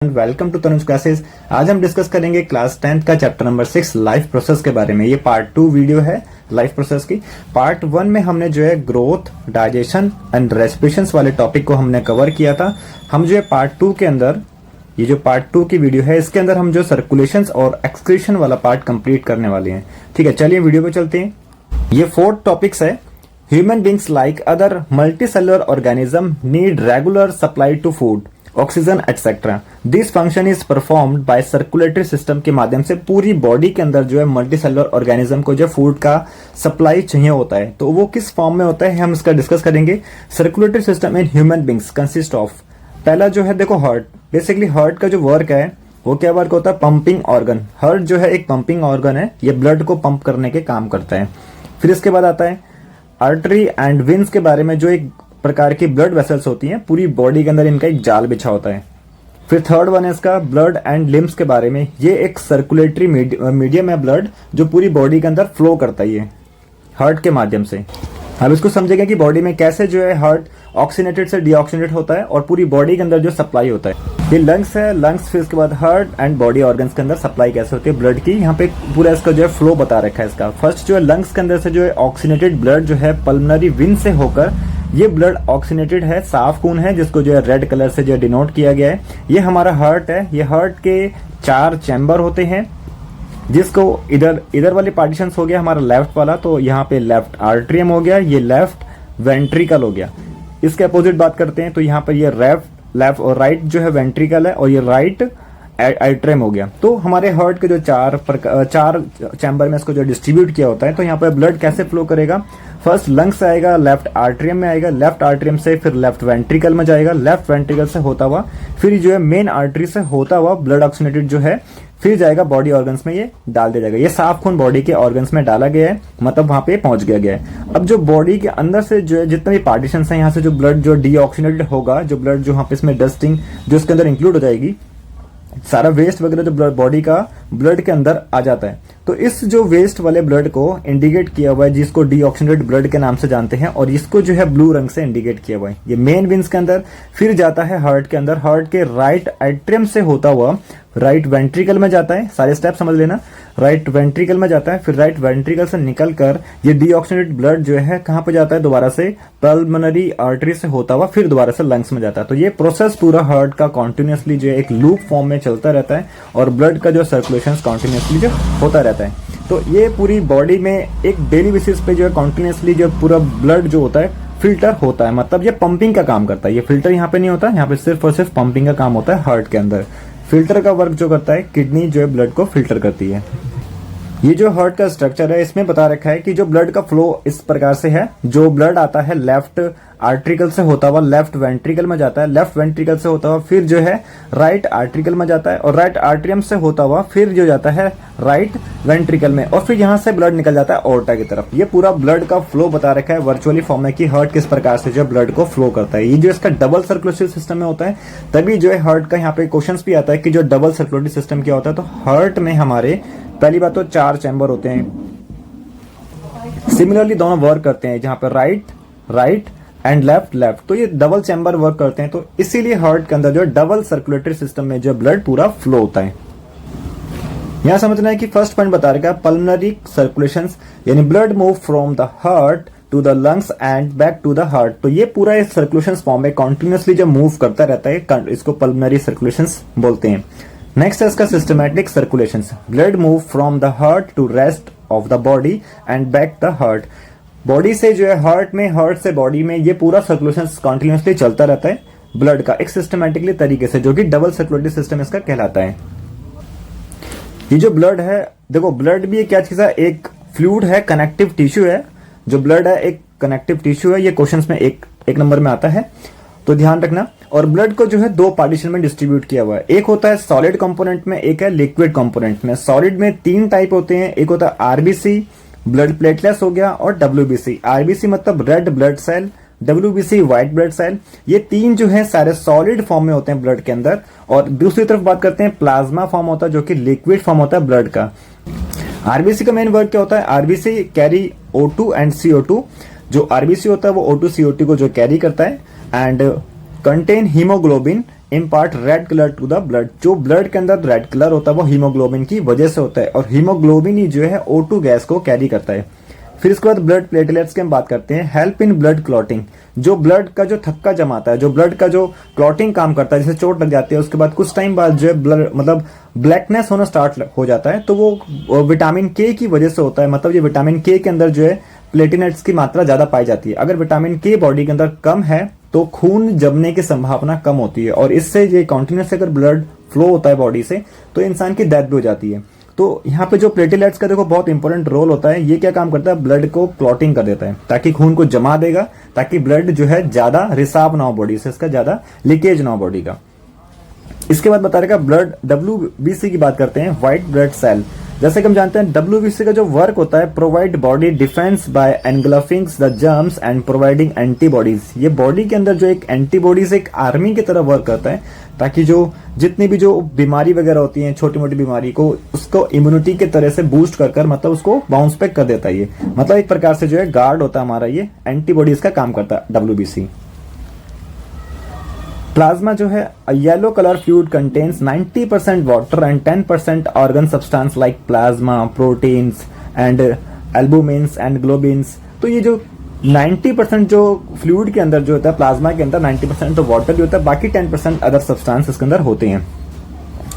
Welcome to Tanuj classes. आज हम discuss करेंगे क्लास 10th का चैप्टर नंबर 6 लाइफ प्रोसेस के बारे में। ये पार्ट 2 वीडियो है लाइफ प्रोसेस की। पार्ट 1 में हमने जो है ग्रोथ, डाइजेशन एंड रेस्पिरेशन वाले टॉपिक को हमने कवर किया था। हम जो है पार्ट 2 के अंदर, ये जो पार्ट 2 की वीडियो है, इसके अंदर हम जो सर्कुलेशन और एक्सक्रीशन वाला पार्ट कंप्लीट करने वाले हैं। ठीक है, चलिए वीडियो पे चलते हैं। ये 4 टॉपिक्स है। Human beings like other multicellular organism need regular supply to food, oxygen etcetera. This function is performed by circulatory system के माध्यम से पूरी बॉडी के अंदर जो है मल्टीसेलुलर ऑर्गेनिज्म को जो फूड का सप्लाई चाहिए होता है, तो वो किस फॉर्म में होता है हम इसका डिस्कस करेंगे। Circulatory system in human beings consist of, पहला जो है देखो हार्ट। बेसिकली हार्ट का जो वर्क है वो क्या वर्क होता है, पंपिंग ऑर्गन। हार्ट जो है एक पंपिंग ऑर्गन है, ये ब्लड को पंप करने के काम करता है। फिर इसके बाद आता है आर्टरी एंड वेन्स के बारे में, जो एक प्रकार की ब्लड वेसल्स होती हैं, पूरी बॉडी के अंदर इनका एक जाल बिछा होता है। फिर थर्ड वन है इसका ब्लड एंड लिम्स के बारे में, ये एक सर्कुलेटरी मीडियम है ब्लड, जो पूरी बॉडी के अंदर फ्लो करता है ये हार्ट के माध्यम से। अब इसको समझेंगे कि बॉडी में कैसे जो है हार्ट ऑक्सीनेटेड से डीऑक्सीनेट होता है और पूरी बॉडी के अंदर जो सप्लाई होता है। ये लंग्स है, लंग्स। फिर इसके बाद हार्ट एंड बॉडी ऑर्गन्स के अंदर सप्लाई कैसे होती है ब्लड की, यहाँ पे पूरा इसका जो है फ्लो बता रखा है इसका। फर्स्ट जो है लंग्स के अंदर से जो है ऑक्सीनेटेड ब्लड जो है पल्मोनरी वेन से होकर, ये ब्लड ऑक्सीनेटेड है, साफ खून है, जिसको जो है रेड कलर से जो डिनोट किया गया है। ये हमारा हार्ट है। ये हार्ट के 4 चैम्बर होते हैं, जिसको इधर वाले पार्टीशन हो गया हमारा लेफ्ट वाला, तो यहाँ पे लेफ्ट आर्ट्रियम हो गया, ये लेफ्ट वेंट्रिकल हो गया। इसके अपोजिट बात करते हैं तो यहाँ पर ये लेफ्ट और राइट जो है वेंट्रिकल है, और ये राइट एट्रियम हो गया। तो हमारे हार्ट के जो 4 चैम्बर में इसको जो डिस्ट्रीब्यूट किया होता है, तो यहाँ पर ब्लड कैसे फ्लो करेगा। फर्स्ट लंग्स आएगा, लेफ्ट आर्ट्रियम में आएगा, लेफ्ट आर्ट्रियम से फिर लेफ्ट वेंट्रिकल में जाएगा, लेफ्ट वेंट्रिकल से होता हुआ फिर जो है मेन आर्टरी से होता हुआ ब्लड ऑक्सीनेटेड जो है फिर जाएगा बॉडी ऑर्गन्स में, ये डाल दिया जाएगा। ये साफ खून बॉडी के ऑर्गन्स में डाला गया है, मतलब वहां पे पहुंच गया है। अब जो बॉडी के अंदर से जो है जितने भी पार्टीशन है, यहाँ से जो ब्लड जो डीऑक्सीनेटेड होगा, जो ब्लड जो यहाँ पे इसमें डस्टिंग जो इसके अंदर इंक्लूड हो जाएगी, सारा वेस्ट वगैरह जो बॉडी का ब्लड के अंदर आ जाता है। तो इस जो वेस्ट वाले ब्लड को इंडिकेट किया हुआ है, जिसको डीऑक्सीनेटेड ब्लड के नाम से जानते हैं, और इसको जो है ब्लू रंग से इंडिकेट किया हुआ है। ये मेन वेन्स के अंदर फिर जाता है हार्ट के अंदर, हार्ट के राइट एट्रियम से होता हुआ राइट वेंट्रिकल में जाता है। सारे स्टेप समझ लेना। राइट वेंट्रिकल में जाता है, फिर राइट वेंट्रिकल से निकलकर ये डीऑक्सीनेटेड ब्लड जो है कहां पे जाता है, दोबारा से पल्मोनरी आर्टरी से होता हुआ फिर दोबारा से लंग्स में जाता है। तो ये प्रोसेस पूरा हार्ट का कॉन्टिन्यूसली जो है एक लूप फॉर्म में चलता रहता है, और ब्लड का जो सर्कुलेशन कॉन्टिन्यूसली जो होता रहता है। तो ये पूरी बॉडी में एक डेली बेसिस पे जो है कॉन्टिन्यूसली जो पूरा ब्लड जो होता है फिल्टर होता है, मतलब ये पंपिंग का काम करता है। ये फिल्टर यहाँ पे नहीं होता, यहाँ पे सिर्फ और सिर्फ पंपिंग का काम होता है हार्ट के अंदर। फिल्टर का वर्क जो करता है किडनी जो है ब्लड को फिल्टर करती है। ये जो हार्ट का स्ट्रक्चर है, इसमें बता रखा है कि जो ब्लड का फ्लो इस प्रकार से है। जो ब्लड आता है लेफ्ट आर्ट्रिकल से होता हुआ लेफ्ट वेंट्रिकल में जाता है, लेफ्ट वेंट्रिकल से होता हुआ फिर जो है राइट आर्ट्रिकल में जाता है, और राइट आर्ट्रियम से होता हुआ फिर जो जाता है राइट वेंट्रिकल में, और फिर यहाँ से ब्लड निकल जाता है ओर्टा की तरफ। ये पूरा ब्लड का फ्लो बता रखा है वर्चुअली फॉर्म में कि हार्ट किस प्रकार से जो ब्लड को फ्लो करता है। ये जो इसका डबल सर्कुलेटरी सिस्टम में होता है, तभी जो है हार्ट का यहाँ पे क्वेश्चन भी आता है कि जो डबल सर्कुलेटरी सिस्टम क्या होता है। तो हार्ट में हमारे पहली बात तो 4 चैम्बर होते हैं, सिमिलरली दोनों वर्क करते हैं, जहां पर राइट एंड लेफ्ट। तो ये डबल चैम्बर वर्क करते हैं, तो इसीलिए हार्ट के अंदर जो डबल सर्कुलेटरी सिस्टम में जो ब्लड पूरा फ्लो होता है। यहां समझना है कि फर्स्ट पॉइंट बता रखा है पल्मोनरी सर्कुलेशन, यानी blood move from the heart to the lungs and back to the heart. तो ये पूरा एक सर्कुलेशन फॉर्म में कंटिन्यूअसली जो मूव करता रहता है, इसको पल्मोनरी सर्कुलेशन बोलते हैं। नेक्स्ट है इसका systematic circulation. Blood move from the heart to rest of the body and back the heart. Body से जो है हार्ट में, हार्ट से बॉडी में, ये पूरा सर्कुलेशन कंटिन्यूअसली चलता रहता है ब्लड का एक सिस्टमैटिकली तरीके से, जो कि डबल सर्कुलेटरी सिस्टम इसका कहलाता है। ये जो ब्लड है, देखो ब्लड भी क्या चीज है, एक फ्लूइड है, कनेक्टिव टिश्यू है। जो ब्लड है एक कनेक्टिव टिश्यू है, ये क्वेश्चंस में एक नंबर में आता है, तो ध्यान रखना। और ब्लड को जो है 2 पार्टीशन में डिस्ट्रीब्यूट किया हुआ है। एक होता है सॉलिड कंपोनेंट में, एक है लिक्विड कंपोनेंट में। सॉलिड में 3 टाइप होते हैं, एक होता है आरबीसी, ब्लड प्लेटलेट्स हो गया, और डब्ल्यूबीसी। आरबीसी मतलब red blood cell, WBC white blood cell. ये 3 जो है सारे सॉलिड फॉर्म में होते हैं ब्लड के अंदर। और दूसरी तरफ बात करते हैं प्लाज्मा फॉर्म होता है, जो कि लिक्विड फॉर्म होता है ब्लड का। आरबीसी का मेन वर्क क्या होता है, RBC carry O2 and CO2। जो आरबीसी होता है वो O2 CO2 को जो कैरी करता है, and contain haemoglobin impart red colour to the blood. जो ब्लड के अंदर रेड कलर होता है वो हीमोग्लोबिन की वजह से होता है, और हीमोग्लोबिन ही जो है O2 गैस को कैरी करता है। फिर इसके बाद ब्लड प्लेटलेट्स की हम बात करते हैं। हेल्प इन ब्लड क्लॉटिंग, जो ब्लड का जो थक्का जमाता है, जो ब्लड का जो क्लॉटिंग काम करता है, जैसे चोट लग जाती है उसके बाद कुछ टाइम बाद जो है ब्लड मतलब ब्लैकनेस होना स्टार्ट हो जाता है, तो वो विटामिन के की वजह से होता है। मतलब ये विटामिन के अंदर जो है प्लेटिनेट्स की मात्रा ज्यादा पाई जाती है। अगर विटामिन के बॉडी के अंदर कम है तो खून जमने की संभावना कम होती है, और इससे ये कॉन्टिन्यूस अगर ब्लड फ्लो होता है बॉडी से तो इंसान की डेथ भी हो जाती है। तो यहाँ पे जो प्लेटलेट्स का देखो बहुत इंपॉर्टेंट रोल होता है। ये क्या काम करता है, ब्लड को क्लॉटिंग कर देता है, ताकि खून को जमा देगा, ताकि ब्लड जो है ज्यादा रिसाव ना हो बॉडी से, इसका ज्यादा लीकेज ना हो बॉडी का। इसके बाद बता रहेगा ब्लड WBC की बात करते हैं, व्हाइट ब्लड सेल। जैसे कि हम जानते हैं WBC का जो वर्क होता है, provide body defence bye engulfing the germs and providing antibodies. ये बॉडी के अंदर जो एक एंटीबॉडीज एक आर्मी की तरह वर्क करता है, ताकि जो जितनी भी जो बीमारी वगैरह होती है, छोटी मोटी बीमारी को, उसको इम्यूनिटी के तरह से बूस्ट कर मतलब उसको बाउंस बैक कर देता है। ये मतलब एक प्रकार से जो है गार्ड होता है हमारा, ये एंटीबॉडीज का काम करता है WBC। प्लाज्मा जो है yellow colour fluid contains 90% water and 10% organ substance like plasma, proteins and albumins and globins. तो ये जो 90% जो फ्लूइड के अंदर जो होता है, प्लाज्मा के अंदर 90% तो वाटर भी होता है, बाकी 10% अदर सब्सटेंस इसके अंदर होते हैं।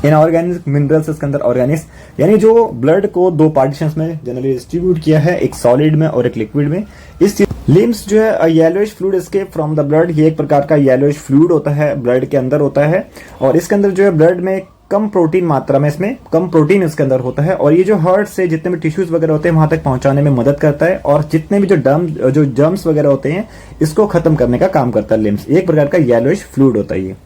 इनऑर्गेनिक मिनरल्स इसके अंदर ऑर्गेनिक्स, यानी जो ब्लड को दो पार्टीशंस में जनरली डिस्ट्रीब्यूट किया है, एक सॉलिड में और एक लिक्विड में। इस लिम्स जो है yellowish fluid escape from the blood, ये एक प्रकार का येलोइश फ्लूइड होता है, ब्लड के अंदर होता है, और इसके अंदर जो है ब्लड में कम प्रोटीन मात्रा में, इसमें कम प्रोटीन इसके अंदर होता है, और ये जो हार्ट से जितने भी टिश्यूज वगैरह होते हैं वहां तक पहुंचाने में मदद करता है, और जितने भी जो जर्म्स वगैरह होते हैं इसको खत्म करने का काम करता है लिम्स। एक प्रकार का येलोइश फ्लूइड होता है ये।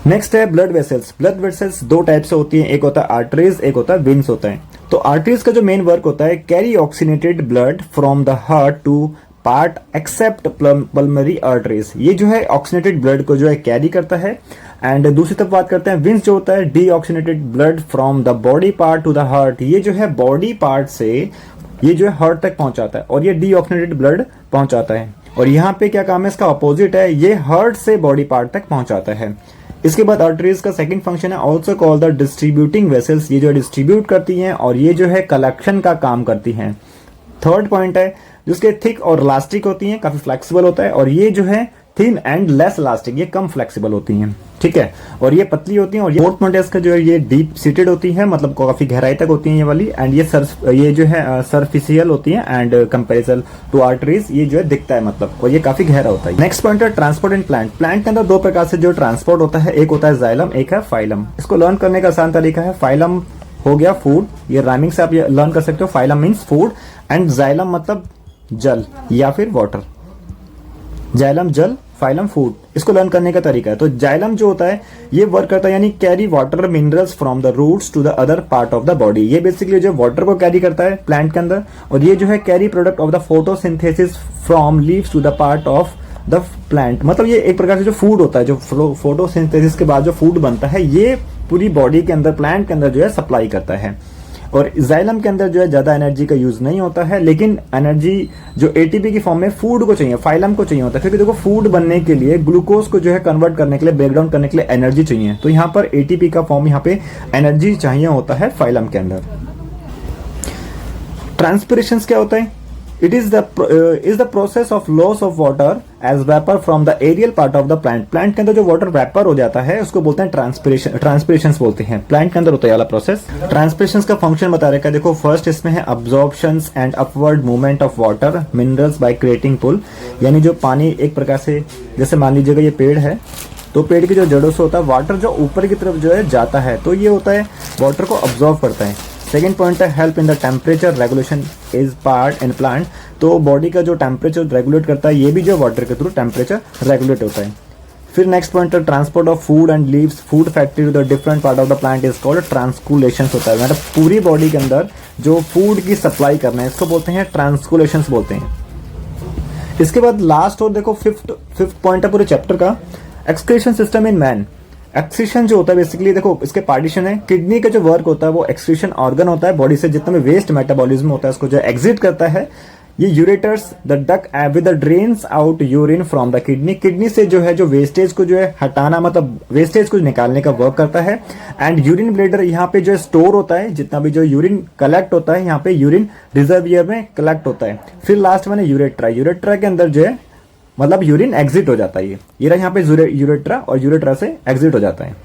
नेक्स्ट है ब्लड वेसल्स। ब्लड वेसल्स दो टाइप से होती हैं, एक होता है आर्टरीज, एक होता है वेन्स होता है। तो आर्टरीज का जो मेन वर्क होता है, carry oxygenated blood from the heart to part except pulmonary arteries. ये जो है ऑक्सीनेटेड ब्लड को जो है कैरी करता है। एंड दूसरी तरफ बात करते हैं वेन्स, जो होता है deoxygenated blood from the body part two the heart. ये जो है बॉडी पार्ट से ये जो है हार्ट तक पहुंचाता है, और ये डीऑक्सीनेटेड ब्लड पहुंचाता है। और यहाँ पे क्या काम है, इसका अपोजिट है, ये हार्ट से बॉडी पार्ट तक पहुंचाता है। इसके बाद आर्टरीज का सेकंड फंक्शन है also called the distributing vessels. ये जो डिस्ट्रीब्यूट करती हैं और ये जो है कलेक्शन का काम करती हैं। थर्ड पॉइंट है जिसके थिक और इलास्टिक होती हैं, काफी फ्लेक्सिबल होता है, और ये जो है थिन एंड लेस इलास्टिक, ये कम फ्लेक्सिबल होती हैं, ठीक है, और ये पतली होती हैं। और फोर्थ पॉइंट है इसका जो है ये डीप सीटेड होती है, मतलब काफी गहराई तक होती है ये वाली, एंड ये जो है सरफिशियल होती है, एंड कंपेरिजन टू आर्टरीज ये जो है दिखता है मतलब, और ये काफी गहरा होता है। नेक्स्ट पॉइंट है ट्रांसपोर्ट इन प्लांट। प्लांट के अंदर दो प्रकार से जो ट्रांसपोर्ट होता है, एक होता है जाइलम, एक है फाइलम। इसको लर्न करने का आसान तरीका है, फाइलम हो गया फूड, ये राइमिंग से आप ये लर्न कर सकते हो। Phylum means food and xylem मतलब जल या फिर वाटर। जाइलम जल, फाइलम फूड, इसको लर्न करने का तरीका है। तो जाइलम जो होता है ये वर्क करता है, यानी carry water minerals from the roots to the other part of the body. ये बेसिकली जो वाटर को कैरी करता है प्लांट के अंदर, और ये जो है carry product of the photosynthesis from leaves to the part of the plant. मतलब ये एक प्रकार से जो फूड होता है, जो फोटोसिंथेसिस के बाद जो फूड बनता है, ये पूरी बॉडी के अंदर, प्लांट के अंदर जो है सप्लाई करता है। और जाइलम के अंदर जो है ज्यादा एनर्जी का यूज नहीं होता है, लेकिन एनर्जी जो एटीपी की फॉर्म में फूड को चाहिए, फाइलम को चाहिए होता है, क्योंकि देखो फूड बनने के लिए ग्लूकोज को जो है कन्वर्ट करने के लिए, ब्रेक डाउन करने के लिए एनर्जी चाहिए। तो यहाँ पर एटीपी का फॉर्म, यहाँ पे एनर्जी चाहिए होता है फाइलम के अंदर। ट्रांसपिरेशन क्या होता है? It is the process of loss of water as vapor from the aerial part of the plant. Plant के अंदर जो वाटर वेपर हो जाता है उसको बोलते हैं ट्रांसपिरेशन बोलते हैं। प्लांट के अंदर होता है वाला प्रोसेस। ट्रांसपिरेशन का फंक्शन बता रखा है, देखो फर्स्ट इसमें है absorption and upward movement of water minerals by creating pull. यानी जो पानी एक प्रकार से, जैसे मान लीजिएगा ये पेड़ है, तो पेड़ की जो जड़ों से होता है वाटर जो ऊपर की तरफ जो है जाता है, तो ये होता है वाटर को ऑब्जॉर्व करता है। सेकेंड पॉइंट है help in the temperature regulation is part in plant. तो बॉडी का जो टेम्परेचर रेगुलेट करता है, ये भी जो वाटर के थ्रू टेम्परेचर रेगुलेट होता है। फिर नेक्स्ट पॉइंट है transport of food and leaves food factory to the different part of the plant is called translocation होता है। मतलब पूरी बॉडी के अंदर जो फूड की सप्लाई करना है, इसको बोलते हैं ट्रांसकुलेशन बोलते हैं। इसके बाद लास्ट और देखो फिफ्थ पॉइंट है पूरे चैप्टर का, excretion system in man. Excretion जो होता है बेसिकली देखो इसके पार्टीशन है, किडनी का जो वर्क होता है वो एक्सक्रीशन ऑर्गन होता है, बॉडी से जितना भी वेस्ट मेटाबॉलिज्म होता है उसको जो एग्जिट करता है। ये ureters the duck with drains out urine from the kidney, kidney से जो है जो वेस्टेज को जो है हटाना, मतलब वेस्टेज को निकालने का वर्क करता है। एंड यूरिन ब्लेडर यहाँ पे जो स्टोर होता है, जितना भी जो यूरिन कलेक्ट होता है यहाँ पे यूरिन रिजर्वियर में कलेक्ट होता है। फिर लास्ट में यूरेट्रा, यूरेट्रा के अंदर जो है मतलब यूरिन एग्जिट हो जाता है। ये रहा यहाँ पे यूरेट्रा, और यूरेट्रा से एग्जिट हो जाता है।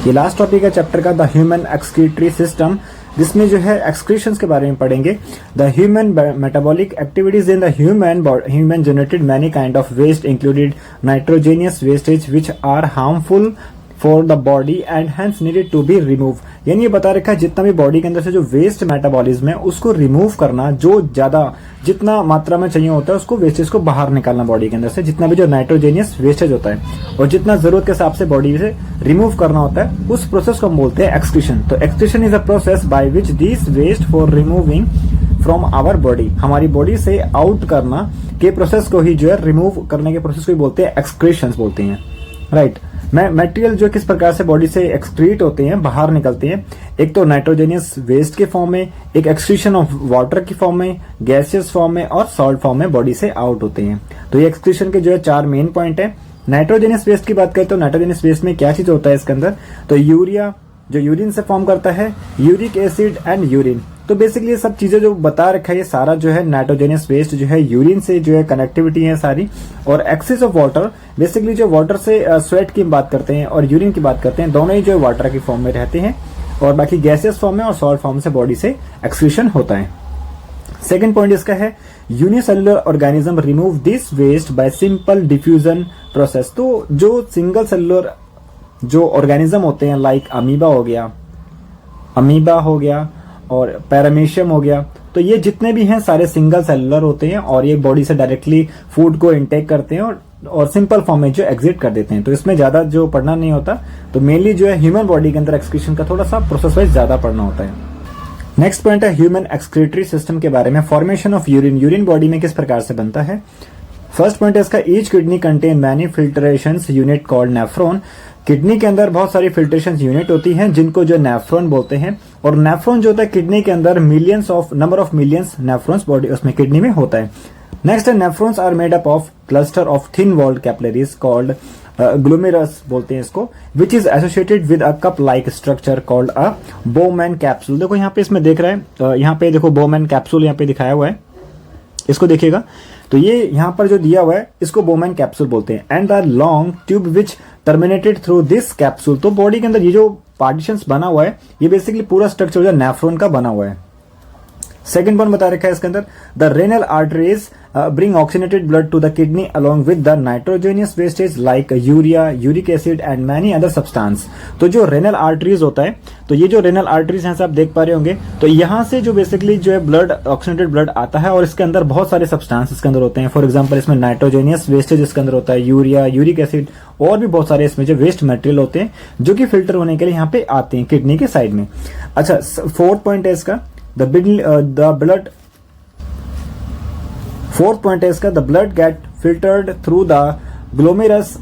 ये लास्ट टॉपिक है चैप्टर का, द ह्यूमन एक्सक्रीटरी सिस्टम, जिसमें जो है एक्सक्रीशंस के बारे में पढ़ेंगे। The human metabolic activities in the human generated many kind of waste included nitrogenous wastage which are harmful for the body and hence needed to be remove. यानी ये बता रखा है जितना भी बॉडी के अंदर से जो वेस्ट मेटाबॉलिज्म है उसको रिमूव करना, जो ज्यादा जितना मात्रा में चाहिए होता है उसको वेस्टेज को बाहर निकालना बॉडी के अंदर से, जितना भी जो नाइट्रोजेनियस वेस्टेज होता है और जितना जरूरत के हिसाब से बॉडी से रिमूव करना होता है, उस प्रोसेस को हम बोलते हैं एक्सक्रीशन। तो excretion is a process by which this waste for removing from our body, हमारी बॉडी से आउट करना के प्रोसेस को ही जो है रिमूव करने के प्रोसेस को ही बोलते हैं एक्सक्रीशन बोलते हैं, राइट। मटेरियल जो किस प्रकार से बॉडी से एक्सक्रीट होते हैं, बाहर निकलते हैं, एक तो नाइट्रोजेनियस वेस्ट के फॉर्म में, एक एक्सक्रीशन ऑफ वाटर की फॉर्म में, गैसियस फॉर्म में और सॉल्ट फॉर्म में बॉडी से आउट होते हैं। तो ये एक्सक्रीशन के जो है 4 मेन पॉइंट है। नाइट्रोजेनियस वेस्ट की बात करें तो नाइट्रोजेनियस वेस्ट में क्या चीज होता है इसके अंदर, तो यूरिया जो यूरिन से फॉर्म करता है, यूरिक एसिड एंड यूरिन। तो बेसिकली ये सब चीजें जो बता रखा है ये सारा जो है नाइट्रोजेनियस वेस्ट जो है यूरिन से जो है कनेक्टिविटी है सारी। और एक्सेस ऑफ वाटर, बेसिकली जो वाटर से स्वेट की बात करते हैं और यूरिन की बात करते हैं, दोनों ही जो है वाटर की फॉर्म में रहते हैं और बाकी गैसियस फॉर्म में और सॉल्ट फॉर्म से बॉडी से एक्सक्रीशन होता है। सेकेंड पॉइंट इसका है unicellular organism remove this waste by simple diffusion process. तो जो सिंगल सेलुलर जो ऑर्गेनिज्म होते हैं लाइक अमीबा हो गया और पैरामीशियम हो गया, तो ये जितने भी हैं सारे सिंगल सेलुलर होते हैं और ये बॉडी से डायरेक्टली फूड को इनटेक करते हैं और सिंपल फॉर्म में जो एग्जिट कर देते हैं। तो इसमें ज्यादा जो पढ़ना नहीं होता, तो मेनली जो है ह्यूमन बॉडी के अंदर एक्सक्रीशन का थोड़ा सा प्रोसेस वाइज ज्यादा पढ़ना होता है। नेक्स्ट पॉइंट है ह्यूमन एक्सक्रीटरी सिस्टम के बारे में, formation of urine, urine body में किस प्रकार से बनता है। फर्स्ट पॉइंट है इसका, each kidney contain many filtration unit called nephron. Kidney के अंदर बहुत सारी फिल्ट्रेशन यूनिट होती हैं जिनको जो नेफ्रॉन बोलते हैं, और नेफ्रॉन जो होता है किडनी के अंदर number of millions nephrons body उसमें किडनी में होता है। नेक्स्ट है nephrons are made up of cluster of thin walled capillaries called glomerulus बोलते हैं इसको, which is associated with a cup like structure called a Bowman capsule. देखो यहाँ पे इसमें देख रहा है, यहाँ पे देखो बोमैन कैप्सूल यहाँ पे दिखाया हुआ है, इसको देखिएगा। तो ये यहाँ पर जो दिया हुआ है इसको बोमैन कैप्सूल बोलते हैं। And the long tube which terminated through this capsule, तो बॉडी के अंदर ये जो पार्टीशंस बना हुआ है ये बेसिकली पूरा स्ट्रक्चर जो नेफ्रॉन का बना हुआ है। सेकंड पॉइंट बता रखा है इसके अंदर, the renal arteries bring oxygenated blood to the kidney along with the nitrogenous wastage like urea, uric acid and many other substance. तो जो रेनल आर्टरीज होता है, तो ये जो रेनल आर्टरीज हैं आप देख पा रहे होंगे, तो यहाँ से जो बेसिकली जो है ब्लड ऑक्सीनेटेड ब्लड आता है और इसके अंदर बहुत सारे सब्सटेंस इसके अंदर होते हैं। फॉर एग्जाम्पल इसमें नाइट्रोजेनियस वेस्टेज इसके अंदर होता है, यूरिया, यूरिक एसिड और भी बहुत सारे इसमें जो वेस्ट मटेरियल होते हैं जो कि फिल्टर होने के लिए यहाँ पे आते हैं किडनी के साइड में। अच्छा, फोर्थ पॉइंट है इसका, फोर्थ पॉइंट है इसका, the blood get filtered through the glomerulus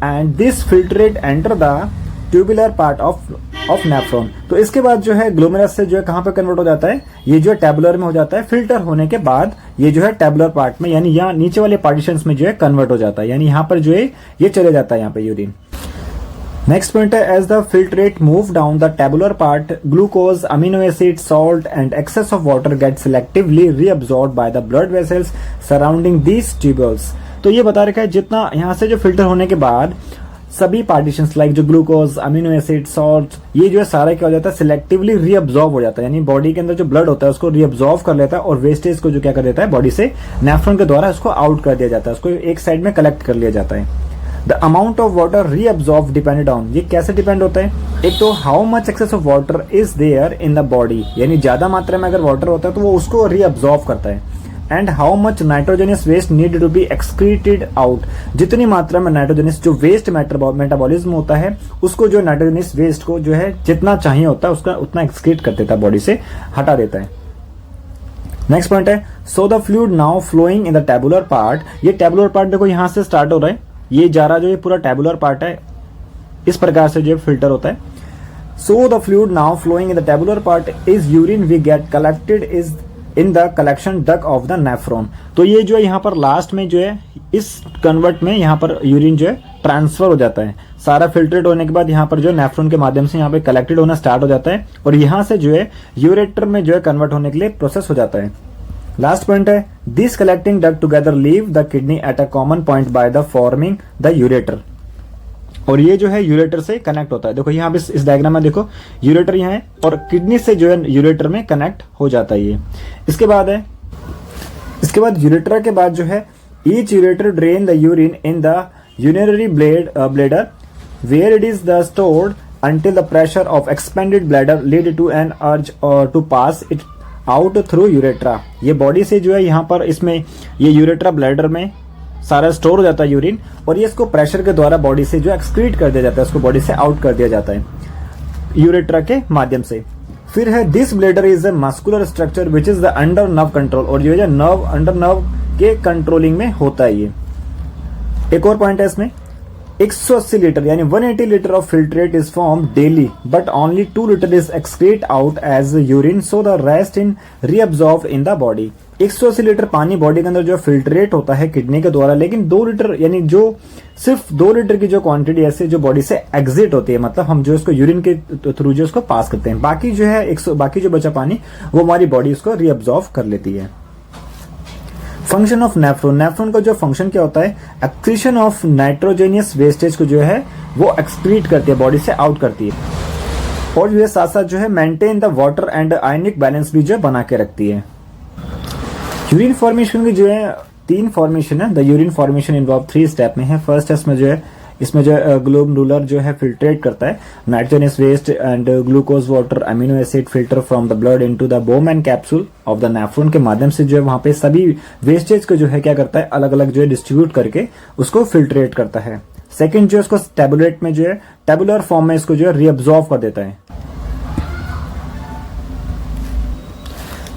and this filtrate enter the tubular part of nephron. तो इसके बाद जो है ग्लोमेरुलस से जो है कहां पे कन्वर्ट हो जाता है, ये जो है टैबुलर में हो जाता है। फिल्टर होने के बाद ये जो है टैबुलर पार्ट में, यानी यहाँ नीचे वाले पार्टीशंस में जो है कन्वर्ट हो जाता है, यानी यहाँ पर जो है ये चले जाता है यहाँ पे यूरिन। नेक्स्ट पॉइंट है, as the filtrate move down the tubular part, glucose, amino acid, salt and excess of water get selectively reabsorb by the blood vessels surrounding these tubules. तो ये बता रखा है जितना यहाँ से जो फिल्टर होने के बाद सभी पार्टीशंस लाइक जो ग्लूकोज, अमीनो एसिड, सॉल्ट, ये जो है सारा क्या हो जाता है, सिलेक्टिवली रीअब्सॉर्ब हो जाता है, यानी बॉडी के अंदर जो ब्लड होता है उसको रीअब्सॉर्ब कर लेता है और वेस्टेज को जो क्या कर देता है बॉडी से नेफ्रॉन के द्वारा उसको आउट कर दिया जाता है, उसको एक साइड में कलेक्ट कर लिया जाता है। The amount of water reabsorb depended on, ये कैसे डिपेंड होता है, एक तो how much excess of water is there in the body, यानी ज्यादा मात्रा में अगर वाटर होता है तो वो उसको रीअब्सॉर्ब करता है। And how much nitrogenous waste need to be excreted out, जितनी मात्रा में नाइट्रोजेनियस जो वेस्ट मेटाबॉलिज्म होता है उसको जो नाइट्रोजेनियस वेस्ट को जो है जितना चाहिए होता है उसका उतना एक्सक्रीट कर देता है, बॉडी से हटा देता है। नेक्स्ट पॉइंट है, so the fluid now flowing in the tubular part, ये टेबुलर पार्ट देखो यहाँ से स्टार्ट हो रहा है, ये जा रहा जो ये पूरा टेबुलर पार्ट है, इस प्रकार से जो फिल्टर होता है। So the fluid now flowing in the tubular part is urine we get collected is in the collection duct of the nephron. तो ये जो है यहाँ पर लास्ट में जो है इस कन्वर्ट में यहाँ पर यूरिन जो है ट्रांसफर हो जाता है। सारा फिल्ट्रेट होने के बाद यहाँ पर जो है नेफ्रॉन के माध्यम से यहाँ पे कलेक्टेड होना स्टार्ट हो जाता है और यहाँ से जो है यूरेटर में जो है कन्वर्ट होने के लिए प्रोसेस हो जाता है। लास्ट पॉइंट है this collecting duct together leave the kidney at a common point by the forming the ureter. और ये जो है यूरेटर से कनेक्ट होता है। देखो यहाँ पे इस डायग्राम में देखो यूरेटर यहाँ है और किडनी से जो है यूरेटर में कनेक्ट हो जाता है ये। इसके बाद यूरेटर के बाद जो है each ureter drain the urine in the urinary bladder where it is the stored until the pressure of expanded bladder lead to an urge to pass it out through urethra। ये body से जो है यहाँ पर इसमें ये urethra bladder में सारा स्टोर हो जाता है यूरिन और ये इसको प्रेशर के द्वारा बॉडी से जो एक्सक्रीट कर दिया जाता है, उसको बॉडी से आउट कर दिया जाता है यूरेट्रा के माध्यम से। फिर है this bladder is a muscular structure which is the under nerve control. और ये जो नर्व अंडर नर्व के कंट्रोलिंग में होता है ये। एक और पॉइंट है इसमें 180 लीटर यानी 180 litre of filtrate is form daily but only 2 litre is excrete out as urine so the rest in reabsorb in the body. 180 litre पानी बॉडी के अंदर जो फिल्ट्रेट होता है किडनी के द्वारा, लेकिन 2 लीटर यानी जो सिर्फ 2 लीटर की जो क्वांटिटी ऐसे जो बॉडी से एग्जिट होती है, मतलब हम जो इसको यूरिन के थ्रू जो उसको पास करते हैं, बाकी जो है बाकी जो बचा पानी वो हमारी बॉडी उसको रीअब्सॉर्ब कर लेती है। फंक्शन ऑफ नेफ्रॉन, नेफ्रॉन का जो फंक्शन क्या होता है, एक्सक्रीशन ऑफ नाइट्रोजेनियस वेस्टेज को जो है वो एक्सक्रीट करती है, बॉडी से आउट करती है और जो है साथ साथ जो है maintain the water and ionic balance भी जो है बना के रखती है। यूरिन फॉर्मेशन की जो है 3 फॉर्मेशन है। The urine formation involve 3 step में है। फर्स्ट है इसमें जो ग्लोमेरुलर जो है फिल्ट्रेट करता है nitrogenous waste and glucose water amino acid filter from the blood into the Bowman capsule of the nephron के माध्यम से जो है वहां पे सभी वेस्टेज को जो है क्या करता है अलग अलग जो है डिस्ट्रीब्यूट करके उसको फिल्ट्रेट करता है। सेकंड जो इसको टैबुलेट में जो है टैबुलर फॉर्म में इसको जो है रीअब्सॉर्ब कर देता है।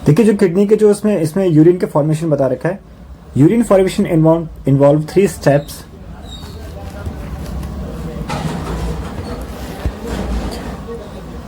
देखिए जो किडनी के जो इसमें यूरिन के फॉर्मेशन बता रखा है, यूरिन फॉर्मेशन इन्वॉल्व 3 स्टेप्स।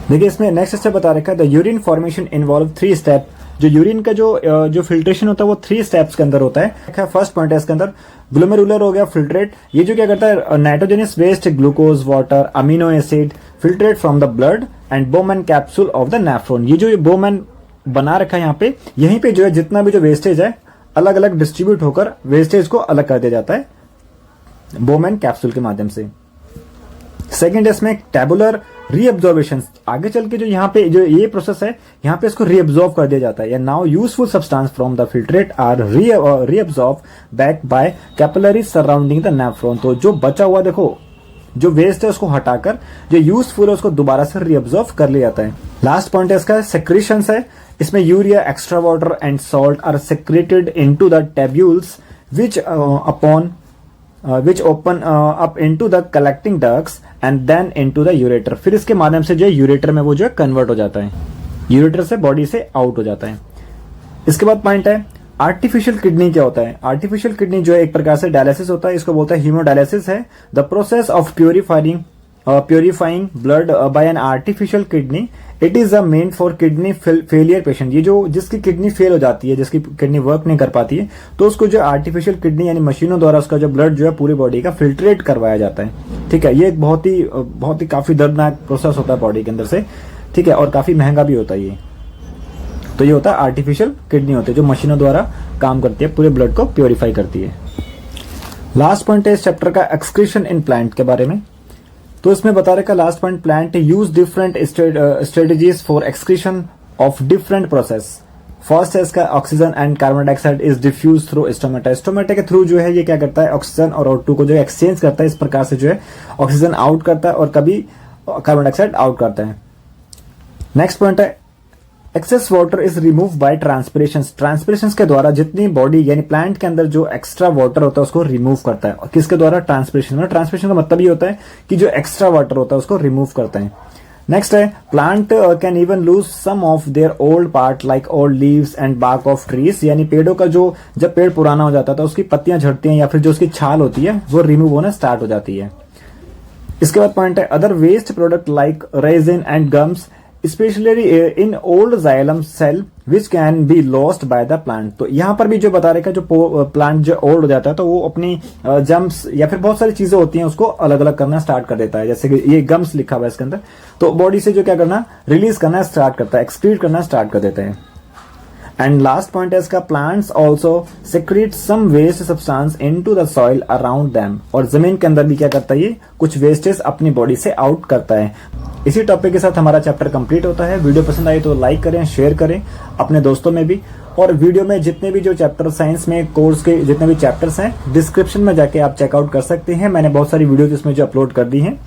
देखिए इसमें नेक्स्ट स्टेप बता रखा है the urine formation involve 3 step. जो यूरिन का जो फिल्ट्रेशन होता है वो 3 स्टेप्स के अंदर होता है। फर्स्ट पॉइंट है इसके अंदर ग्लोमेरुलर हो गया फिल्ट्रेट, ये जो क्या करता है nitrogenous waste glucose water amino acid filtrate from the blood and Bowman capsule of the nephron. ये जो बोमैन बना रखा है यहाँ पे, यहीं पे जो है जितना भी जो वेस्टेज है अलग अलग डिस्ट्रीब्यूट होकर वेस्टेज को अलग कर दिया जाता है बोमैन कैप्सूल के माध्यम से। सेकेंड है इसमें टैबुलर रीअब्जॉर्बेशन, आगे चल के जो यहाँ पे जो ये प्रोसेस है यहाँ पे इसको रीअब्जॉर्ब कर दिया जाता है। Now useful substance from the filtrate are reabsorb back by capillary surrounding the nephron. तो जो बचा हुआ देखो जो वेस्ट है उसको हटाकर जो यूजफुल है उसको दोबारा से रीअब्जॉर्ब कर लिया जाता है। लास्ट पॉइंट है इसका सेक्रीशंस है। इसमें urea extra water and salt are secreted into the tubules which open up into the collecting ducts and then into the ureter। फिर इसके माध्यम से जो है यूरेटर में वो जो है कन्वर्ट हो जाता है, यूरेटर से बॉडी से आउट हो जाता है। इसके बाद पॉइंट है आर्टिफिशियल किडनी क्या होता है। आर्टिफिशियल किडनी जो है एक प्रकार से डायलिसिस होता है, इसको बोलता है हीमोडायलिसिस है। The process of purifying blood bye an artificial kidney it is a main for kidney failure patient. ये जो जिसकी किडनी फेल हो जाती है, जिसकी किडनी वर्क नहीं कर पाती है, तो उसको जो आर्टिफिशियल किडनी यानी मशीनों द्वारा उसका जो ब्लड जो है पूरी बॉडी का फिल्ट्रेट करवाया जाता है। ठीक है, ये एक बहुत ही काफी दर्दनाक प्रोसेस होता है बॉडी के अंदर से। ठीक है, और काफी महंगा भी होता है ये। तो ये होता है आर्टिफिशियल किडनी होती है जो मशीनों द्वारा काम करती है, पूरे ब्लड को प्योरीफाई करती है। लास्ट पॉइंट है इस चैप्टर का एक्सक्रीशन इन प्लांट के बारे में। तो इसमें बता रखा last point plant use different strategies for excretion of different process. First है इसका oxygen and carbon dioxide is diffuse through stomata. Stomata के थ्रू जो है ये क्या करता है ऑक्सीजन और O2 को जो एक्सचेंज करता है, इस प्रकार से जो है ऑक्सीजन आउट करता है और कभी कार्बन डाइऑक्साइड आउट करता है। नेक्स्ट पॉइंट है excess water is remove by transpiration. Transpiration के द्वारा जितनी बॉडी यानी प्लांट के अंदर जो एक्स्ट्रा वाटर होता है उसको रिमूव करता है। और किसके द्वारा? ट्रांसपिरेशन में। ट्रांसपिरेशन का मतलब ये होता है कि जो एक्स्ट्रा वाटर होता है उसको रिमूव करते हैं। नेक्स्ट है plant can even lose some of their old part like old leaves and bark of trees. यानी पेड़ों का जो जब पेड़ पुराना हो जाता है तो उसकी पत्तियां झड़ती हैं या फिर जो उसकी छाल होती है वो रिमूव होना स्टार्ट हो जाती है। इसके बाद पॉइंट है other waste product like resin and gums specially in old xylem cell which can be lost by the plant. तो यहाँ पर भी जो बता रखा है, जो प्लांट जो ओल्ड हो जाता है तो वो अपनी जम्स या फिर बहुत सारी चीजें होती हैं उसको अलग अलग करना स्टार्ट कर देता है। जैसे कि ये गम्स लिखा हुआ है इसके अंदर, तो बॉडी से जो क्या करना रिलीज करना स्टार्ट करता है, एक्सक्रीट करना स्टार्ट कर देते हैं। एंड लास्ट पॉइंट है इसका, plants also secrete some waste substance into the soil around them. और जमीन के अंदर भी क्या करता है, ये कुछ वेस्टेज अपनी बॉडी से आउट करता है। इसी टॉपिक के साथ हमारा चैप्टर कंप्लीट होता है। वीडियो पसंद आई तो लाइक करें, शेयर करें अपने दोस्तों में भी। और वीडियो में जितने भी जो चैप्टर साइंस में कोर्स के जितने भी चैप्टर्स हैं डिस्क्रिप्शन में जाके आप चेकआउट कर सकते हैं। मैंने बहुत सारी वीडियोज इसमें जो अपलोड कर दी हैं।